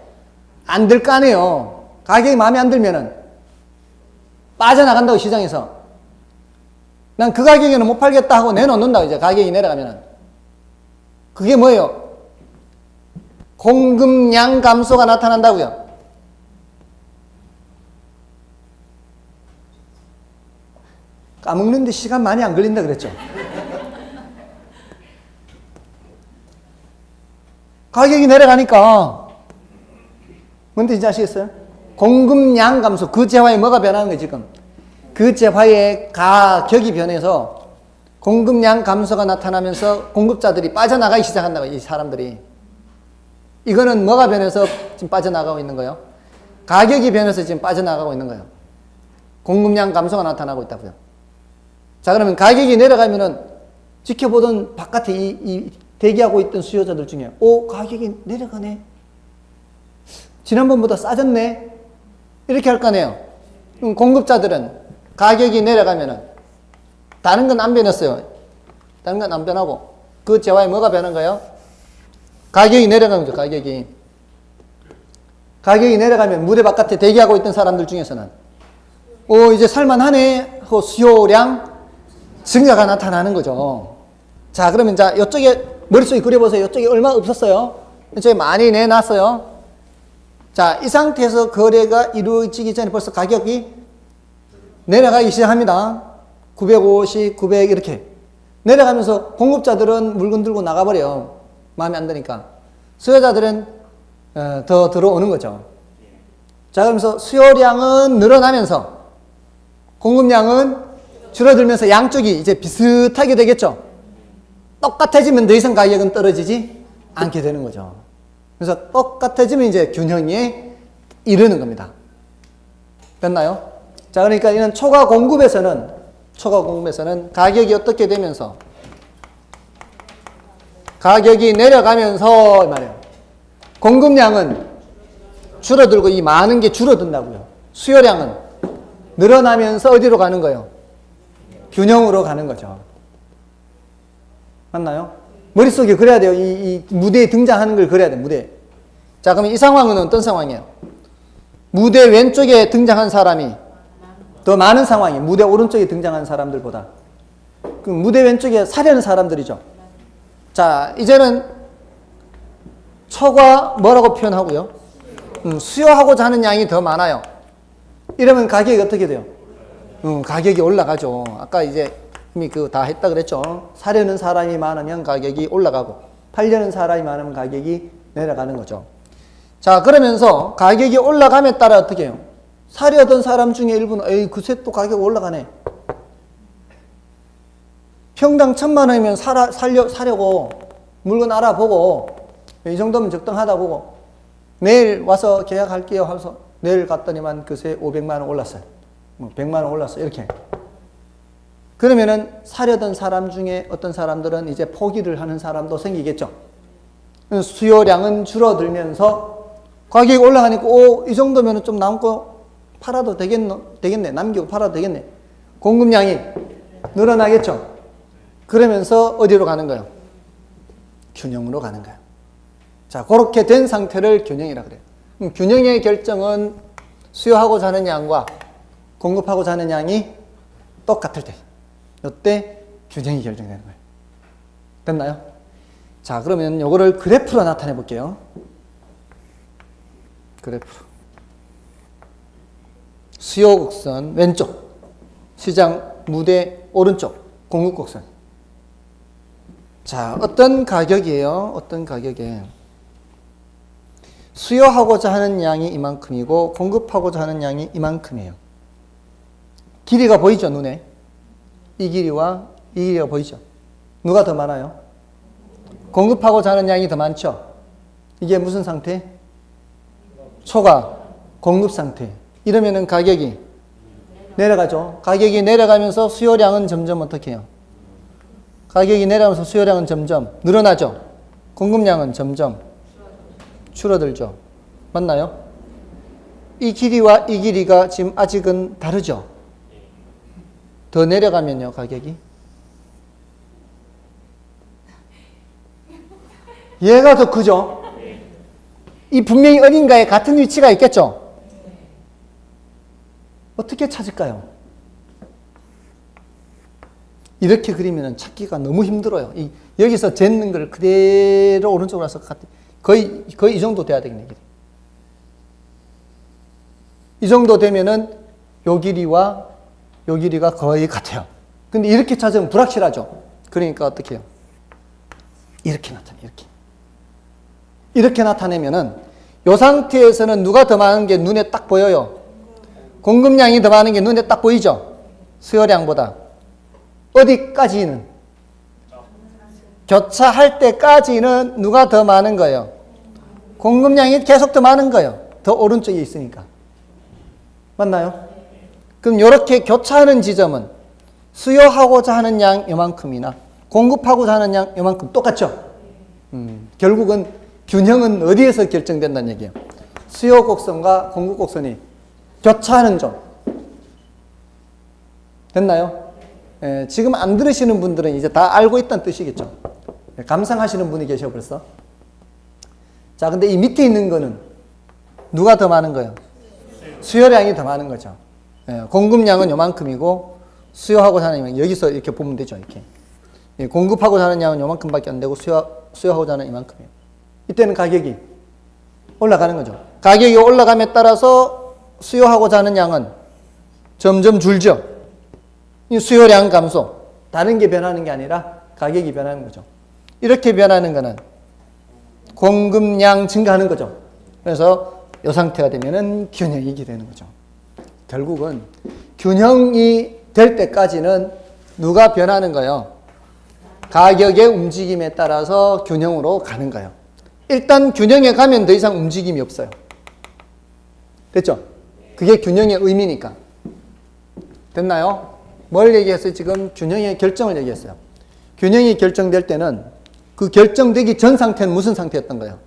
안 들 거 아니에요. 가격이 마음에 안 들면은 빠져나간다고, 시장에서. 난 그 가격에는 못 팔겠다 하고 내놓는다고, 이제 가격이 내려가면은. 그게 뭐예요? 공급량 감소가 나타난다고요. 까먹는데 시간 많이 안 걸린다 그랬죠. 가격이 내려가니까 뭔지 이제 아시겠어요? 공급량 감소, 그 재화에 뭐가 변하는 거예요, 지금? 그 재화의 가격이 변해서 공급량 감소가 나타나면서 공급자들이 빠져나가기 시작한다고, 이 사람들이. 이거는 뭐가 변해서 지금 빠져나가고 있는 거예요? 가격이 변해서 지금 빠져나가고 있는 거예요. 공급량 감소가 나타나고 있다고요. 자, 그러면 가격이 내려가면은 지켜보던 바깥에 이 대기하고 있던 수요자들 중에 가격이 내려가네. 지난번보다 싸졌네. 이렇게 할 거 아니에요. 공급자들은 가격이 내려가면은 다른 건 안 변했어요. 다른 건 안 변하고 그 재화에 뭐가 변한 거예요? 가격이 내려가는 거죠. 가격이 내려가면 무대 바깥에 대기하고 있던 사람들 중에서는 이제 살만하네 하고 수요량 증가가 나타나는 거죠. 자, 그러면 자, 이쪽에 머릿속에 그려보세요. 이쪽에 얼마 없었어요. 이쪽에 많이 내놨어요. 자, 이 상태에서 거래가 이루어지기 전에 벌써 가격이 내려가기 시작합니다. 950, 900 이렇게 내려가면서 공급자들은 물건 들고 나가버려요. 마음에 안 드니까. 수요자들은 더 들어오는 거죠. 자, 그러면서 수요량은 늘어나면서 공급량은 줄어들면서 양쪽이 이제 비슷하게 되겠죠. 똑같아지면 더 이상 가격은 떨어지지 않게 되는 거죠. 그래서 똑같아지면 이제 균형에 이르는 겁니다. 됐나요? 자, 그러니까 이는 초과 공급에서는 가격이 어떻게 되면서 가격이 내려가면서 말이에요. 공급량은 줄어들고 이 많은 게 줄어든다고요. 수요량은 늘어나면서 어디로 가는 거예요? 균형으로 가는 거죠. 맞나요? 머릿속에 그려야 돼요. 이 무대에 등장하는 걸 그려야 돼요. 무대. 자, 그러면 이 상황은 어떤 상황이에요? 무대 왼쪽에 등장한 사람이 더 많은 상황이에요. 무대 오른쪽에 등장한 사람들보다. 그 무대 왼쪽에 사려는 사람들이죠. 자, 이제는 초과 뭐라고 표현하고요? 수요하고자 하는 양이 더 많아요. 이러면 가격이 어떻게 돼요? 가격이 올라가죠. 아까 이제 이미 다 했다 그랬죠. 사려는 사람이 많으면 가격이 올라가고 팔려는 사람이 많으면 가격이 내려가는 거죠. 자, 그러면서 가격이 올라감에 따라 어떻게 해요? 사려던 사람 중에 일부는 그새 또 가격 올라가네. 평당 1,000만 원이면 사려고 물건 알아보고 이 정도면 적당하다 보고 내일 와서 계약할게요 하면서 내일 갔더니만 그새 500만 원 올랐어요. 100만 원 올랐어요. 이렇게. 그러면은 사려던 사람 중에 어떤 사람들은 이제 포기를 하는 사람도 생기겠죠. 수요량은 줄어들면서 가격이 올라가니까 이 정도면 좀 남고 팔아도 되겠네. 남기고 팔아도 되겠네. 공급량이 늘어나겠죠. 그러면서 어디로 가는 거예요? 균형으로 가는 거예요. 자, 그렇게 된 상태를 균형이라 그래요. 균형의 결정은 수요하고자 하는 양과 공급하고자 하는 양이 똑같을 때, 이때 균형이 결정되는 거예요. 됐나요? 자, 그러면 요거를 그래프로 나타내 볼게요. 그래프. 수요 곡선 왼쪽, 시장 무대 오른쪽, 공급 곡선. 자, 어떤 가격이에요? 어떤 가격에 수요하고자 하는 양이 이만큼이고 공급하고자 하는 양이 이만큼이에요. 길이가 보이죠, 눈에? 이 길이와 이 길이가 보이죠? 누가 더 많아요? 공급하고자 하는 양이 더 많죠? 이게 무슨 상태? 초과 공급 상태. 이러면은 가격이 내려가죠. 가격이 내려가면서 수요량은 점점 어떻게 해요? 가격이 내려가면서 수요량은 점점 늘어나죠. 공급량은 점점 줄어들죠. 맞나요? 이 길이와 이 길이가 지금 아직은 다르죠. 더 내려가면요, 가격이. 얘가 더 크죠? 이 분명히 어딘가에 같은 위치가 있겠죠? 어떻게 찾을까요? 이렇게 그리면 찾기가 너무 힘들어요. 여기서 쟀는 걸 그대로 오른쪽으로 와서 거의 이 정도 돼야 되겠네. 이 정도 되면은 요 길이와 요 길이가 거의 같아요. 근데 이렇게 찾으면 불확실하죠. 그러니까 어떻게 해요? 이렇게 나타내요. 이렇게 나타내면은 요 상태에서는 누가 더 많은 게 눈에 딱 보여요? 공급량이 더 많은 게 눈에 딱 보이죠? 수요량보다. 어디까지는? 교차할 때까지는 누가 더 많은 거예요? 공급량이 계속 더 많은 거예요. 더 오른쪽에 있으니까. 맞나요? 그럼 이렇게 교차하는 지점은 수요하고자 하는 양 요만큼이나 공급하고자 하는 양 요만큼 똑같죠? 결국은 균형은 어디에서 결정된다는 얘기예요. 수요 곡선과 공급 곡선이 교차하는 점. 됐나요? 지금 안 들으시는 분들은 이제 다 알고 있다는 뜻이겠죠. 감상하시는 분이 계셔 벌써. 자, 근데 이 밑에 있는 거는 누가 더 많은 거예요? 수요량이 더 많은 거죠. 공급량은 요만큼이고 수요하고 하는 양은 여기서 이렇게 보면 되죠. 이렇게. 공급하고 하는 양은 요만큼밖에 안 되고 수요하고 하는 이만큼이에요. 이때는 가격이 올라가는 거죠. 가격이 올라감에 따라서 수요하고자 하는 양은 점점 줄죠. 이 수요량 감소. 다른 게 변하는 게 아니라 가격이 변하는 거죠. 이렇게 변하는 거는 공급량 증가하는 거죠. 그래서 이 상태가 되면은 균형이 되는 거죠. 결국은 균형이 될 때까지는 누가 변하는 거예요? 가격의 움직임에 따라서 균형으로 가는 거예요. 일단 균형에 가면 더 이상 움직임이 없어요. 됐죠? 그게 균형의 의미니까. 됐나요? 뭘 얘기했어요? 지금 균형의 결정을 얘기했어요. 균형이 결정될 때는 그 결정되기 전 상태는 무슨 상태였던 거예요?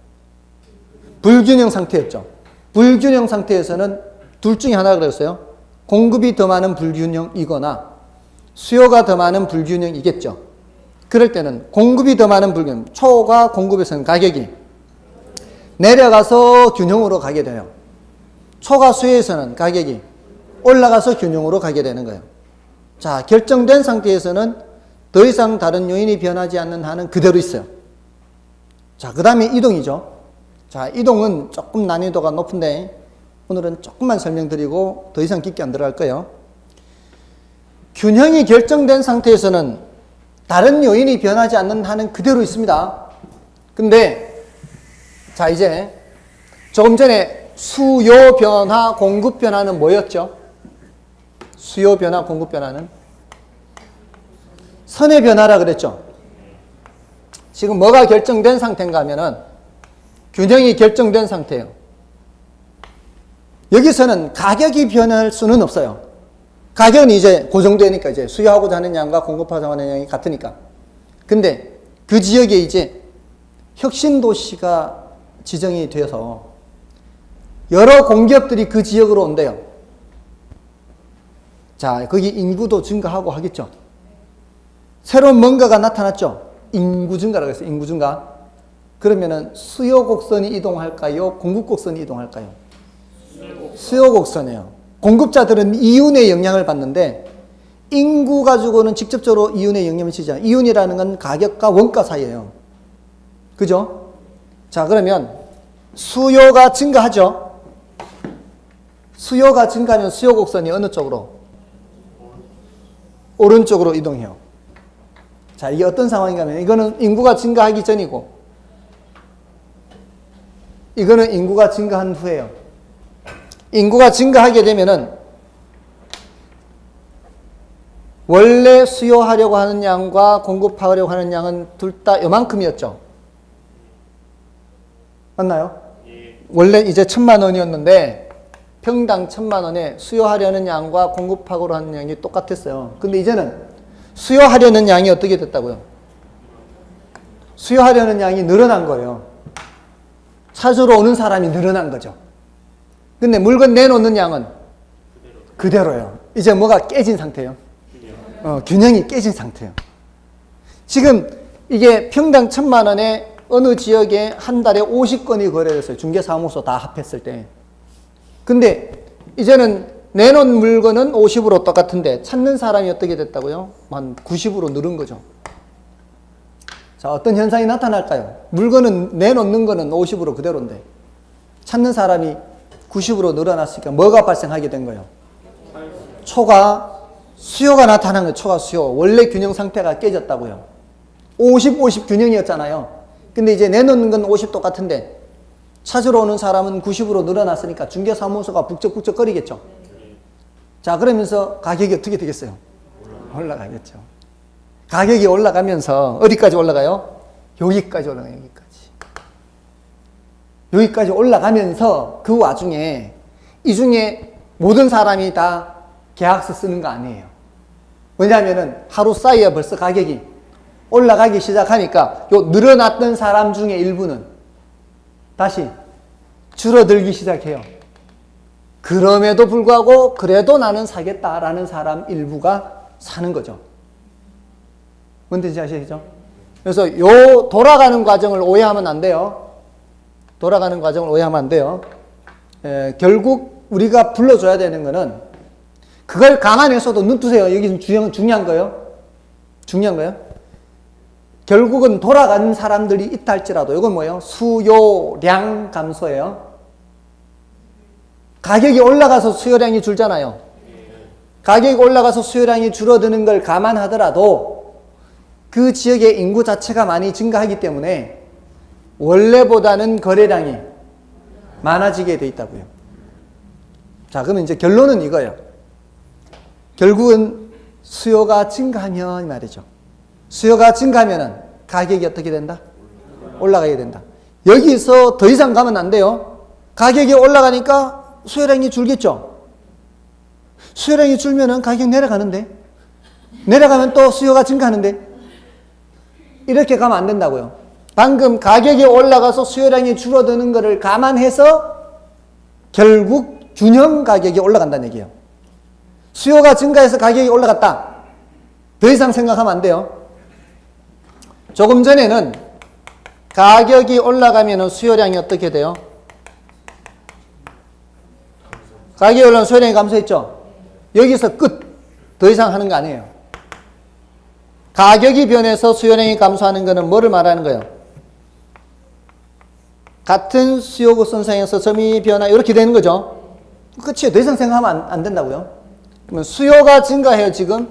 불균형 상태였죠. 불균형 상태에서는 둘 중에 하나가 그랬어요. 공급이 더 많은 불균형이거나 수요가 더 많은 불균형이겠죠. 그럴 때는 공급이 더 많은 불균형, 초과 공급에서는 가격이 내려가서 균형으로 가게 돼요. 초과 수요에서는 가격이 올라가서 균형으로 가게 되는 거예요. 자, 결정된 상태에서는 더 이상 다른 요인이 변하지 않는 한은 그대로 있어요. 자, 그 다음에 이동이죠. 자, 이동은 조금 난이도가 높은데 오늘은 조금만 설명드리고 더 이상 깊게 안 들어갈 거예요. 균형이 결정된 상태에서는 다른 요인이 변하지 않는 한은 그대로 있습니다. 근데 자, 이제 조금 전에 수요 변화, 공급 변화는 뭐였죠? 수요 변화, 공급 변화는 선의 변화라 그랬죠. 지금 뭐가 결정된 상태인가 하면은 균형이 결정된 상태예요. 여기서는 가격이 변할 수는 없어요. 가격은 이제 고정되니까 이제 수요하고자 하는 양과 공급하고자 하는 양이 같으니까. 근데 그 지역에 이제 혁신도시가 지정이 되어서 여러 공기업들이 그 지역으로 온대요. 자, 거기 인구도 증가하고 하겠죠. 새로운 뭔가가 나타났죠. 인구 증가라고 했어요. 인구 증가. 그러면은 수요 곡선이 이동할까요? 공급 곡선이 이동할까요? 수요 곡선이에요. 공급자들은 이윤의 영향을 받는데 인구 가지고는 직접적으로 이윤의 영향을 미치지 않아요. 이윤이라는 건 가격과 원가 사이예요. 그죠? 자, 그러면 수요가 증가하죠. 수요가 증가하면 수요 곡선이 어느 쪽으로? 오른쪽으로 이동해요. 자, 이게 어떤 상황인가 하면 이거는 인구가 증가하기 전이고 이거는 인구가 증가한 후에요. 인구가 증가하게 되면은 원래 수요하려고 하는 양과 공급하려고 하는 양은 둘 다 요만큼이었죠. 맞나요? 원래 이제 1,000만 원이었는데 평당 1,000만 원에 수요하려는 양과 공급하고로 하는 양이 똑같았어요. 근데 이제는 수요하려는 양이 어떻게 됐다고요? 수요하려는 양이 늘어난 거예요. 찾으러 오는 사람이 늘어난 거죠. 근데 물건 내놓는 양은 그대로예요. 이제 뭐가 깨진 상태예요? 균형이 깨진 상태예요. 지금 이게 평당 1,000만 원에 어느 지역에 한 달에 50건이 거래됐어요. 중개사무소 다 합했을 때. 근데 이제는 내놓은 물건은 50으로 똑같은데 찾는 사람이 어떻게 됐다고요? 한 90으로 늘은 거죠. 자, 어떤 현상이 나타날까요? 물건은 내놓는 거는 50으로 그대로인데 찾는 사람이 90으로 늘어났으니까 뭐가 발생하게 된 거예요? 초과 수요가 나타난 거예요. 초과 수요. 원래 균형 상태가 깨졌다고요. 50, 50 균형이었잖아요. 근데 이제 내놓는 건 50 똑같은데 찾으러 오는 사람은 90으로 늘어났으니까 중개사무소가 북적북적 거리겠죠. 자, 그러면서 가격이 어떻게 되겠어요? 올라가겠죠. 가격이 올라가면서 어디까지 올라가요? 여기까지 올라가요. 여기까지 올라가면서 그 와중에 이 중에 모든 사람이 다 계약서 쓰는 거 아니에요. 왜냐하면은 하루 사이에 벌써 가격이 올라가기 시작하니까 요 늘어났던 사람 중에 일부는 다시 줄어들기 시작해요. 그럼에도 불구하고 그래도 나는 사겠다라는 사람 일부가 사는 거죠. 뭔지 아시겠죠? 그래서 요 돌아가는 과정을 오해하면 안 돼요. 돌아가는 과정을 오해하면 안 돼요. 결국 우리가 불러줘야 되는 거는 그걸 감안해서도 눈 뜨세요. 여기 중요한 거예요. 중요한 거예요. 결국은 돌아가는 사람들이 있다 할지라도 이건 뭐예요? 수요량 감소예요. 가격이 올라가서 수요량이 줄잖아요. 가격이 올라가서 수요량이 줄어드는 걸 감안하더라도 그 지역의 인구 자체가 많이 증가하기 때문에 원래보다는 거래량이 많아지게 돼 있다고요. 자, 그러면 이제 결론은 이거예요. 결국은 수요가 증가하면 말이죠. 수요가 증가하면은 가격이 어떻게 된다? 올라가게 된다. 여기서 더 이상 가면 안 돼요. 가격이 올라가니까 수요량이 줄겠죠. 수요량이 줄면은 가격 내려가는데, 내려가면 또 수요가 증가하는데, 이렇게 가면 안 된다고요. 방금 가격이 올라가서 수요량이 줄어드는 것을 감안해서 결국 균형 가격이 올라간다는 얘기예요. 수요가 증가해서 가격이 올라갔다. 더 이상 생각하면 안 돼요. 조금 전에는 가격이 올라가면 수요량이 어떻게 돼요? 가격이 올라가면 수요량이 감소했죠? 여기서 끝. 더 이상 하는 거 아니에요. 가격이 변해서 수요량이 감소하는 것은 뭐를 말하는 거예요? 같은 수요 곡선상에서 점이 변화 이렇게 되는 거죠. 끝이에요. 더 이상 생각하면 안 된다고요. 그러면 수요가 증가해요. 지금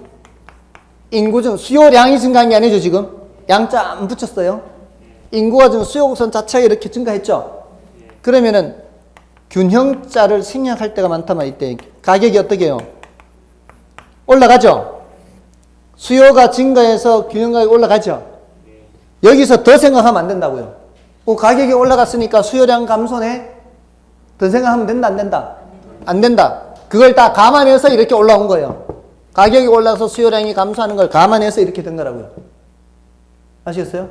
인구 수요량이 증가한 게 아니죠. 지금 양자 안 붙였어요. 인구가 지금 수요 곡선 자체가 이렇게 증가했죠. 그러면은 균형자를 생략할 때가 많다면 이때 가격이 어떻게 해요? 올라가죠. 수요가 증가해서 균형 가격이 올라가죠. 여기서 더 생각하면 안 된다고요. 가격이 올라갔으니까 수요량 감소네. 더 생각하면 된다, 안 된다? 안 된다. 그걸 다 감안해서 이렇게 올라온 거예요. 가격이 올라가서 수요량이 감소하는 걸 감안해서 이렇게 된 거라고요. 아시겠어요?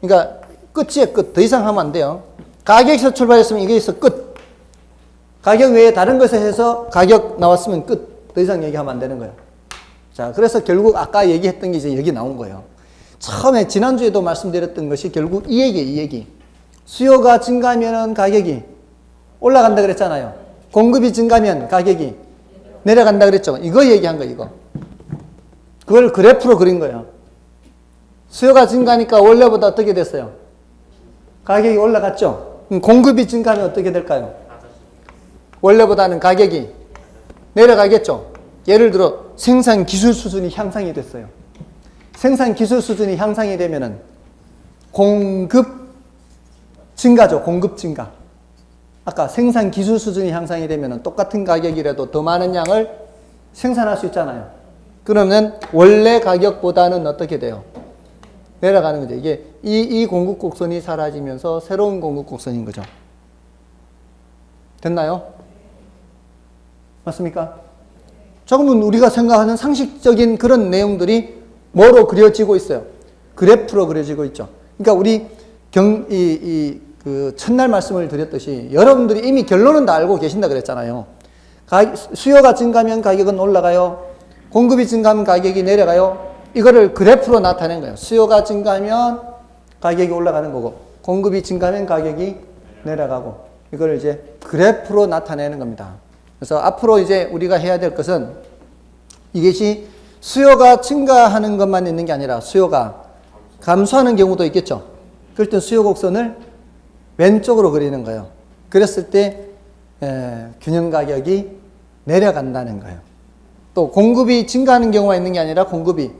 그러니까 끝이에요, 끝. 더 이상 하면 안 돼요. 가격에서 출발했으면 이게서 끝. 가격 외에 다른 것에 해서 가격 나왔으면 끝. 더 이상 얘기하면 안 되는 거예요. 자, 그래서 결국 아까 얘기했던 게 이제 여기 나온 거예요. 처음에 지난주에도 말씀드렸던 것이 결국 이 얘기. 수요가 증가하면 가격이 올라간다 그랬잖아요. 공급이 증가하면 가격이 내려간다 그랬죠. 이거 얘기한 거예요, 이거. 그걸 그래프로 그린 거예요. 수요가 증가하니까 원래보다 어떻게 됐어요? 가격이 올라갔죠. 공급이 증가하면 어떻게 될까요? 원래보다는 가격이 내려가겠죠. 예를 들어 생산 기술 수준이 향상이 됐어요. 생산 기술 수준이 향상이 되면은 공급 증가죠. 공급 증가. 아까 생산 기술 수준이 향상이 되면은 똑같은 가격이라도 더 많은 양을 생산할 수 있잖아요. 그러면 원래 가격보다는 어떻게 돼요? 내려가는 거죠. 이게 이 공급 곡선이 사라지면서 새로운 공급 곡선인 거죠. 됐나요? 맞습니까? 조금은 우리가 생각하는 상식적인 그런 내용들이 뭐로 그려지고 있어요? 그래프로 그려지고 있죠. 그러니까 우리 그 첫날 말씀을 드렸듯이 여러분들이 이미 결론은 다 알고 계신다 그랬잖아요. 수요가 증가하면 가격은 올라가요. 공급이 증가하면 가격이 내려가요. 이거를 그래프로 나타낸 거예요. 수요가 증가하면 가격이 올라가는 거고, 공급이 증가하면 가격이 내려가고, 이걸 이제 그래프로 나타내는 겁니다. 그래서 앞으로 이제 우리가 해야 될 것은 이것이 수요가 증가하는 것만 있는 게 아니라 수요가 감소하는 경우도 있겠죠. 그럴 땐 수요 곡선을 왼쪽으로 그리는 거예요. 그랬을 때 균형 가격이 내려간다는 거예요. 또 공급이 증가하는 경우가 있는 게 아니라 공급이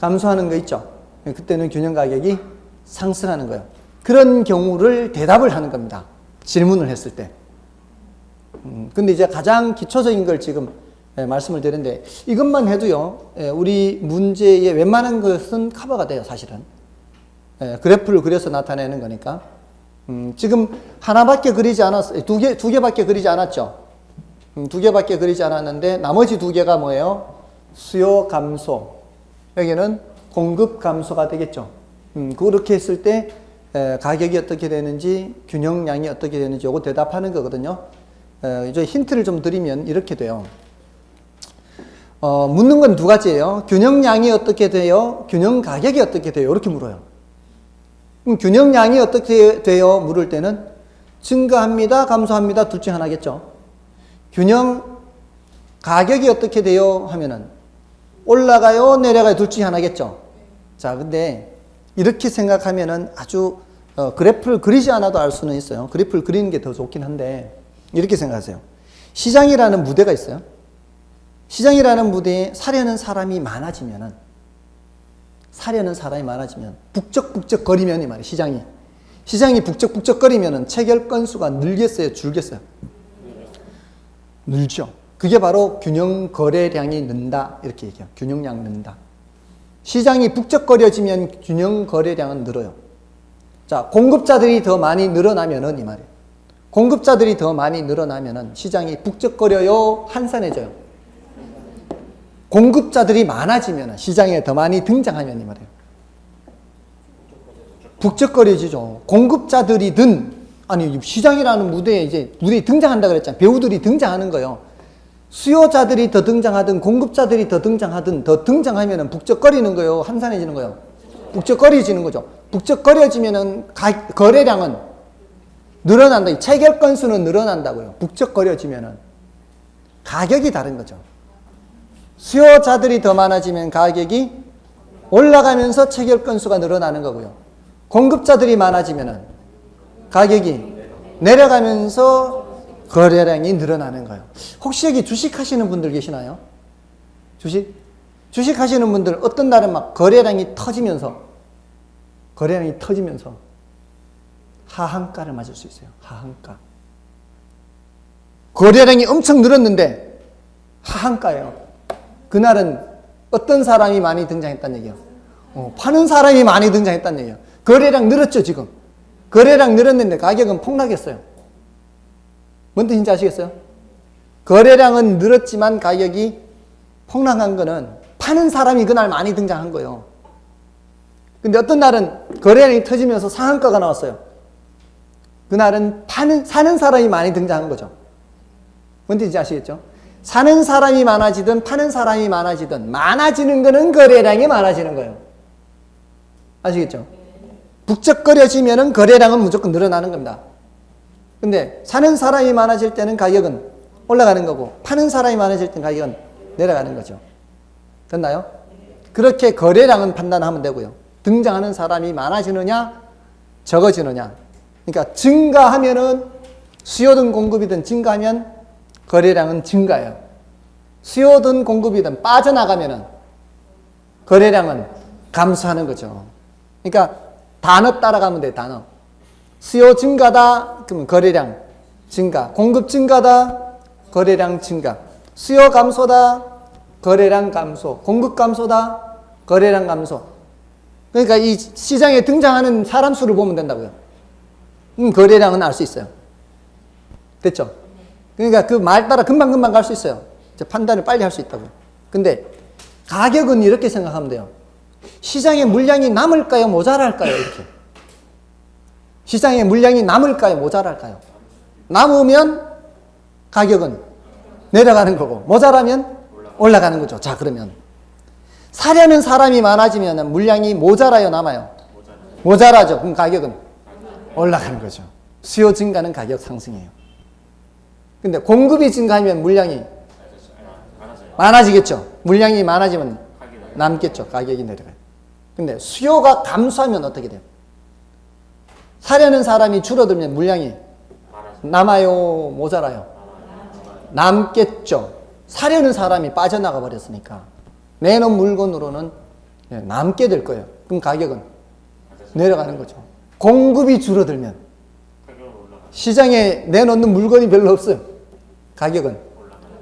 감소하는 거 있죠. 그때는 균형 가격이 상승하는 거예요. 그런 경우를 대답을 하는 겁니다. 질문을 했을 때. 근데 이제 가장 기초적인 걸 지금 말씀을 드렸는데 이것만 해도요, 우리 문제의 웬만한 것은 커버가 돼요, 사실은. 그래프를 그려서 나타내는 거니까. 지금 하나밖에 그리지 않았어요. 두 개밖에 그리지 않았죠. 두 개밖에 그리지 않았는데 나머지 두 개가 뭐예요? 수요 감소. 여기는 공급 감소가 되겠죠. 그렇게 했을 때 가격이 어떻게 되는지, 균형량이 어떻게 되는지 요거 대답하는 거거든요. 이제 힌트를 좀 드리면 이렇게 돼요. 묻는 건 두 가지예요. 균형량이 어떻게 돼요? 균형 가격이 어떻게 돼요? 이렇게 물어요. 그럼 균형량이 어떻게 돼요? 물을 때는 증가합니다, 감소합니다, 둘 중 하나겠죠. 균형 가격이 어떻게 돼요? 하면은 올라가요, 내려가요, 둘 중 하나겠죠. 자, 근데 이렇게 생각하면은 아주 그래프를 그리지 않아도 알 수는 있어요. 그래프를 그리는 게 더 좋긴 한데 이렇게 생각하세요. 시장이라는 무대가 있어요. 시장이라는 무대에 사려는 사람이 많아지면 북적북적 거리면 이 말이에요. 시장이 북적북적 거리면은 체결 건수가 늘겠어요, 줄겠어요? 늘죠. 그게 바로 균형 거래량이 는다 이렇게 얘기해요. 균형량 는다. 시장이 북적거려지면 균형 거래량은 늘어요. 자, 공급자들이 더 많이 늘어나면은 이 말이에요. 공급자들이 더 많이 늘어나면은 시장이 북적거려요, 한산해져요? 공급자들이 많아지면 시장에 더 많이 등장하면 이 말이에요. 북적거려지죠. 공급자들이든 아니 시장이라는 무대에 등장한다 그랬잖아요. 배우들이 등장하는 거예요. 수요자들이 더 등장하든 공급자들이 더 등장하든 더 등장하면 북적거리는 거예요. 한산해지는 거예요. 북적거려지는 거죠. 북적거려지면은 거래량은 늘어난다. 체결 건수는 늘어난다고요. 북적거려지면은 가격이 다른 거죠. 수요자들이 더 많아지면 가격이 올라가면서 체결 건수가 늘어나는 거고요. 공급자들이 많아지면은 가격이 내려가면서 거래량이 늘어나는 거예요. 혹시 여기 주식 하시는 분들 계시나요? 주식 하시는 분들 어떤 날은 막 거래량이 터지면서 하한가를 맞을 수 있어요. 하한가. 거래량이 엄청 늘었는데 하한가예요. 그날은 어떤 사람이 많이 등장했다는 얘기예요. 파는 사람이 많이 등장했다는 얘기예요. 거래량 늘었죠, 지금. 거래량 늘었는데 가격은 폭락했어요. 뭔 뜻인지 아시겠어요? 거래량은 늘었지만 가격이 폭락한 거는 파는 사람이 그날 많이 등장한 거예요. 근데 어떤 날은 거래량이 터지면서 상한가가 나왔어요. 그날은 사는 사람이 많이 등장한 거죠. 뭔 뜻인지 아시겠죠? 사는 사람이 많아지든 파는 사람이 많아지든 많아지는 거는 거래량이 많아지는 거예요. 아시겠죠? 북적거려지면은 거래량은 무조건 늘어나는 겁니다. 근데 사는 사람이 많아질 때는 가격은 올라가는 거고 파는 사람이 많아질 때는 가격은 내려가는 거죠. 됐나요? 그렇게 거래량은 판단하면 되고요. 등장하는 사람이 많아지느냐 적어지느냐. 그러니까 증가하면은 수요든 공급이든 증가하면 거래량은 증가해요. 수요든 공급이든 빠져나가면은 거래량은 감소하는 거죠. 그러니까 단어 따라가면 돼요. 단어. 수요 증가다 그러면 거래량 증가. 공급 증가다 거래량 증가. 수요 감소다 거래량 감소. 공급 감소다 거래량 감소. 그러니까 이 시장에 등장하는 사람 수를 보면 된다고요. 거래량은 알 수 있어요. 됐죠? 그러니까 그 말 따라 금방금방 갈 수 있어요. 판단을 빨리 할 수 있다고요. 근데 가격은 이렇게 생각하면 돼요. 시장에 물량이 남을까요? 모자랄까요? 이렇게. 시장에 물량이 남을까요? 모자랄까요? 남으면 가격은 내려가는 거고 모자라면 올라가는 거죠. 자, 그러면 사려는 사람이 많아지면 물량이 모자라요? 남아요? 모자라죠. 그럼 가격은 올라가는 거죠. 수요 증가는 가격 상승이에요. 근데 공급이 증가하면 물량이 많아지겠죠. 물량이 많아지면 남겠죠. 가격이 내려가요. 근데 수요가 감소하면 어떻게 돼요? 사려는 사람이 줄어들면 물량이 남아요? 모자라요? 남겠죠. 사려는 사람이 빠져나가 버렸으니까 내놓은 물건으로는 남게 될 거예요. 그럼 가격은 내려가는 거죠. 공급이 줄어들면 시장에 내놓는 물건이 별로 없어요. 가격은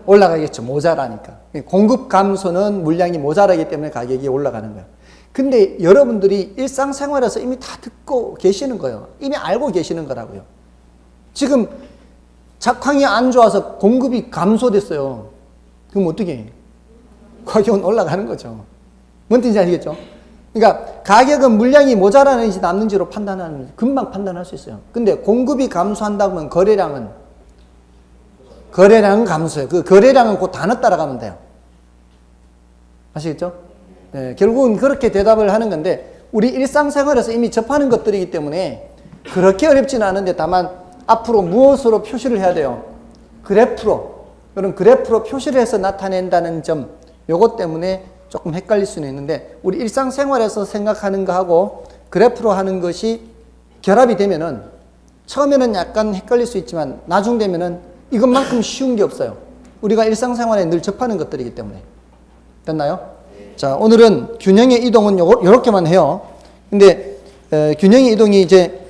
올라가겠죠. 모자라니까. 공급 감소는 물량이 모자라기 때문에 가격이 올라가는 거예요. 근데 여러분들이 일상생활에서 이미 다 듣고 계시는 거예요. 이미 알고 계시는 거라고요. 지금 작황이 안 좋아서 공급이 감소됐어요. 그럼 어떻게 해요? 가격은 올라가는 거죠. 뭔 뜻인지 아시겠죠? 그러니까 가격은 물량이 모자라는지 남는지로 금방 판단할 수 있어요. 근데 공급이 감소한다 면 거래량은 감소해요. 그 거래량은 그 단어 따라가면 돼요. 아시겠죠? 네, 결국은 그렇게 대답을 하는 건데 우리 일상생활에서 이미 접하는 것들이기 때문에 그렇게 어렵지는 않은데 다만 앞으로 무엇으로 표시를 해야 돼요? 그래프로. 그럼 그래프로 표시를 해서 나타낸다는 점, 요것 때문에 조금 헷갈릴 수는 있는데 우리 일상생활에서 생각하는 거하고 그래프로 하는 것이 결합이 되면은 처음에는 약간 헷갈릴 수 있지만 나중 되면은 이것만큼 쉬운 게 없어요. 우리가 일상생활에 늘 접하는 것들이기 때문에. 됐나요? 자, 오늘은 균형의 이동은 요렇게만 해요. 근데 균형의 이동이 이제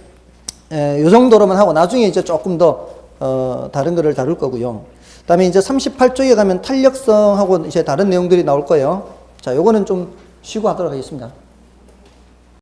요 정도로만 하고 나중에 이제 조금 더 다른 거를 다룰 거고요. 그다음에 이제 38쪽에 가면 탄력성하고 이제 다른 내용들이 나올 거예요. 자, 요거는 좀 쉬고 하도록 하겠습니다.